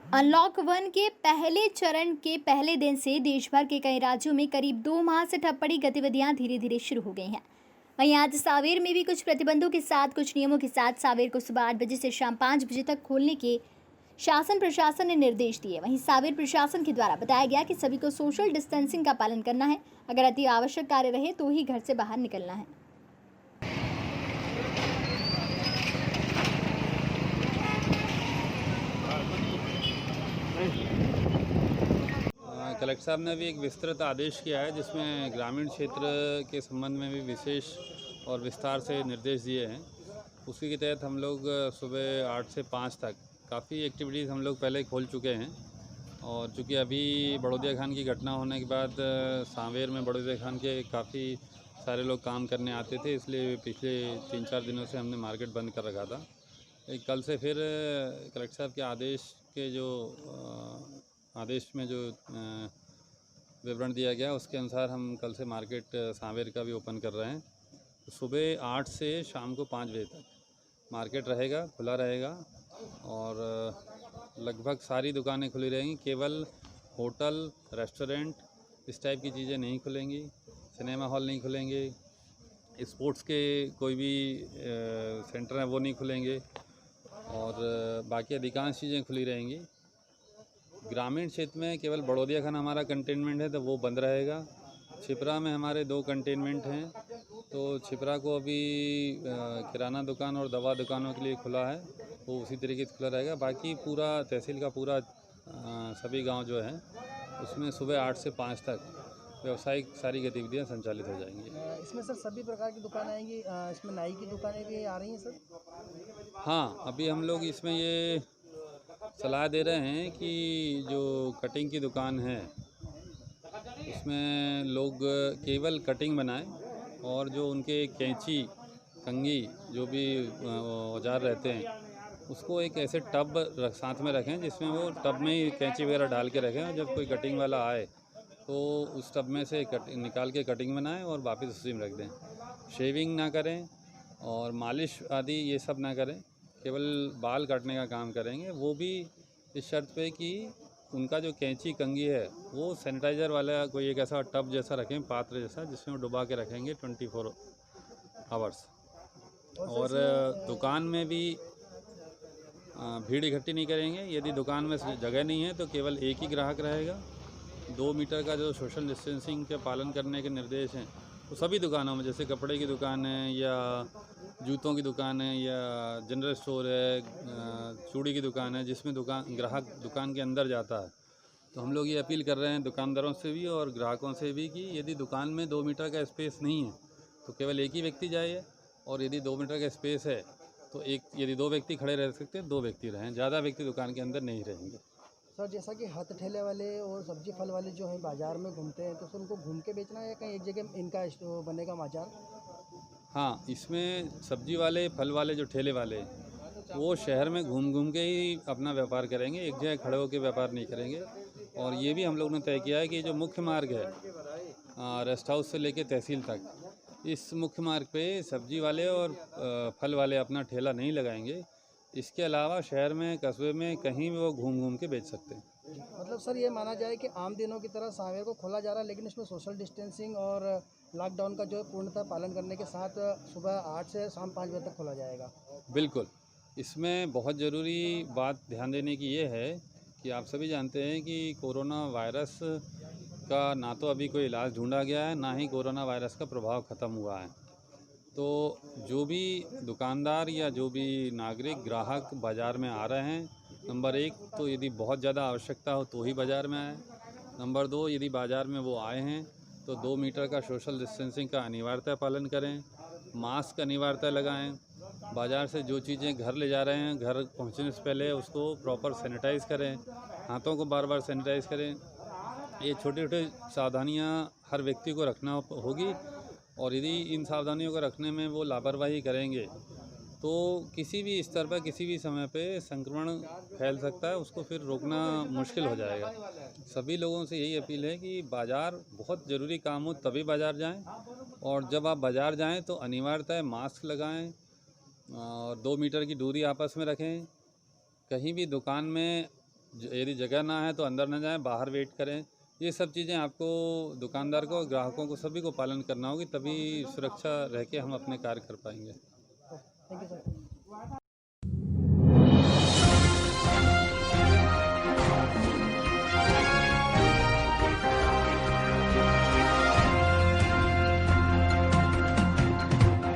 Unlock 1 के पहले चरण के पहले दिन से देश भर के कई राज्यों में करीब 2 माह से ठप पड़ी गतिविधियां धीरे धीरे शुरू हो गई हैं। वहीं आज सावेर में भी कुछ प्रतिबंधों के साथ कुछ नियमों के साथ सावेर को सुबह 8 बजे से शाम 5 बजे तक खोलने के शासन प्रशासन ने निर्देश दिए। वहीं सावेर प्रशासन के द्वारा बताया गया कि सभी को सोशल डिस्टेंसिंग का पालन करना है। अगर अति आवश्यक कार्य रहे तो ही घर से बाहर निकलना है। कलेक्टर साहब ने भी एक विस्तृत आदेश किया है जिसमें ग्रामीण क्षेत्र के संबंध में भी विशेष और विस्तार से निर्देश दिए हैं। उसी के तहत हम लोग सुबह 8 से 5 तक काफ़ी एक्टिविटीज़ हम लोग पहले खोल चुके हैं। और चूँकि अभी बड़ौदिया खान की घटना होने के बाद सांवेर में बड़ौदिया खान के काफ़ी सारे लोग काम करने आते थे, इसलिए पिछले 3-4 दिनों से हमने मार्केट बंद कर रखा था। कल से फिर कलेक्टर साहब के आदेश में जो विवरण दिया गया उसके अनुसार हम कल से मार्केट सांवेर का भी ओपन कर रहे हैं। तो सुबह 8 से शाम को 5 बजे तक मार्केट रहेगा, खुला रहेगा और लगभग सारी दुकानें खुली रहेंगी। केवल होटल, रेस्टोरेंट इस टाइप की चीज़ें नहीं खुलेंगी, सिनेमा हॉल नहीं खुलेंगे, स्पोर्ट्स के कोई भी सेंटर हैं वो नहीं खुलेंगे और बाकी अधिकांश चीज़ें खुली रहेंगी। ग्रामीण क्षेत्र में केवल बड़ौदिया खान हमारा कंटेनमेंट है तो वो बंद रहेगा। छिपरा में हमारे 2 कंटेनमेंट हैं, तो छिपरा को अभी किराना दुकान और दवा दुकानों के लिए खुला है, वो उसी तरीके से खुला रहेगा। बाकी पूरा तहसील का पूरा सभी गांव जो हैं उसमें सुबह 8 से 5 तक व्यावसायिक सारी गतिविधियां संचालित हो जाएंगी। इसमें सर सभी प्रकार की दुकानें आएंगी, इसमें नाई की दुकानें भी आ रही हैं सर? हाँ, अभी हम लोग इसमें ये सलाह दे रहे हैं कि जो कटिंग की दुकान है उसमें लोग केवल कटिंग बनाएं और जो उनके कैंची, कंघी जो भी औजार रहते हैं उसको एक ऐसे टब साथ में रखें जिसमें वो टब में ही कैंची वगैरह डाल के रखें और जब कोई कटिंग वाला आए तो उस टब में से निकाल के कटिंग बनाएं और वापस उसी में रख दें। शेविंग ना करें और मालिश आदि ये सब ना करें, केवल बाल काटने का काम करेंगे, वो भी इस शर्त पे कि उनका जो कैंची कंघी है वो सैनिटाइज़र वाला कोई एक ऐसा टब जैसा रखें, पात्र जैसा, जिसमें वो डुबा के रखेंगे 24 आवर्स। और दुकान में भी भीड़ इकट्ठी नहीं करेंगे। यदि दुकान में जगह नहीं है तो केवल एक ही ग्राहक रहेगा। 2 मीटर का जो सोशल डिस्टेंसिंग के पालन करने के निर्देश हैं तो सभी दुकानों में, जैसे कपड़े की दुकान है या जूतों की दुकान है या जनरल स्टोर है, चूड़ी की दुकान है, जिसमें ग्राहक दुकान के अंदर जाता है, तो हम लोग ये अपील कर रहे हैं दुकानदारों से भी और ग्राहकों से भी कि यदि दुकान में 2 मीटर का स्पेस नहीं है तो केवल एक ही व्यक्ति जाइए, और यदि 2 मीटर का स्पेस है तो यदि 2 व्यक्ति खड़े रह सकते हैं 2 व्यक्ति रहें, ज़्यादा व्यक्ति दुकान के अंदर नहीं रहेंगे। सर जैसा कि हाथ ठेले वाले और सब्जी फल वाले जो हैं बाज़ार में घूमते हैं, तो सर उनको घूम के बेचना है या कहीं एक जगह इनका बनेगा बाजार? हाँ, इसमें सब्जी वाले, फल वाले, जो ठेले वाले वो शहर में घूम घूम के ही अपना व्यापार करेंगे, एक जगह खड़े होकर व्यापार नहीं करेंगे। और ये भी हम लोग ने तय किया है कि जो मुख्य मार्ग है रेस्ट हाउस से लेके तहसील तक, इस मुख्य मार्ग पे सब्जी वाले और फल वाले अपना ठेला नहीं लगाएंगे। इसके अलावा शहर में, कस्बे में कहीं भी वो घूम घूम के बेच सकते हैं। मतलब सर ये माना जाए कि आम दिनों की तरह सांवेर को खोला जा रहा है, लेकिन इसमें सोशल डिस्टेंसिंग और लॉकडाउन का जो है पूर्णतः पालन करने के साथ सुबह 8 से शाम 5 बजे तक खोला जाएगा। बिल्कुल, इसमें बहुत ज़रूरी बात ध्यान देने की ये है कि आप सभी जानते हैं कि कोरोना वायरस का ना तो अभी कोई इलाज ढूंढा गया है, ना ही कोरोना वायरस का प्रभाव ख़त्म हुआ है। तो जो भी दुकानदार या जो भी नागरिक ग्राहक बाज़ार में आ रहे हैं, नंबर 1 तो यदि बहुत ज़्यादा आवश्यकता हो तो ही बाज़ार में आए। नंबर 2, यदि बाज़ार में वो आए हैं तो 2 मीटर का सोशल डिस्टेंसिंग का अनिवार्यतः पालन करें, मास्क अनिवार्यतः लगाएं। बाज़ार से जो चीज़ें घर ले जा रहे हैं, घर पहुंचने से पहले उसको प्रॉपर सैनिटाइज़ करें, हाथों को बार बार सैनिटाइज़ करें। ये छोटी छोटी सावधानियां हर व्यक्ति को रखना होगी, और यदि इन सावधानियों को रखने में वो लापरवाही करेंगे तो किसी भी स्तर पर, किसी भी समय पे संक्रमण फैल सकता है, उसको फिर रोकना मुश्किल हो जाएगा। सभी लोगों से यही अपील है कि बाज़ार बहुत ज़रूरी काम हो तभी बाज़ार जाएं, और जब आप बाज़ार जाएं तो अनिवार्यतः मास्क लगाएं और 2 मीटर की दूरी आपस में रखें। कहीं भी दुकान में यदि जगह ना है तो अंदर ना जाएं, बाहर वेट करें। ये सब चीज़ें आपको दुकानदार को, ग्राहकों को, सभी को पालन करना होगी, तभी सुरक्षा रह के हम अपने कार्य कर पाएंगे। Thank you sir.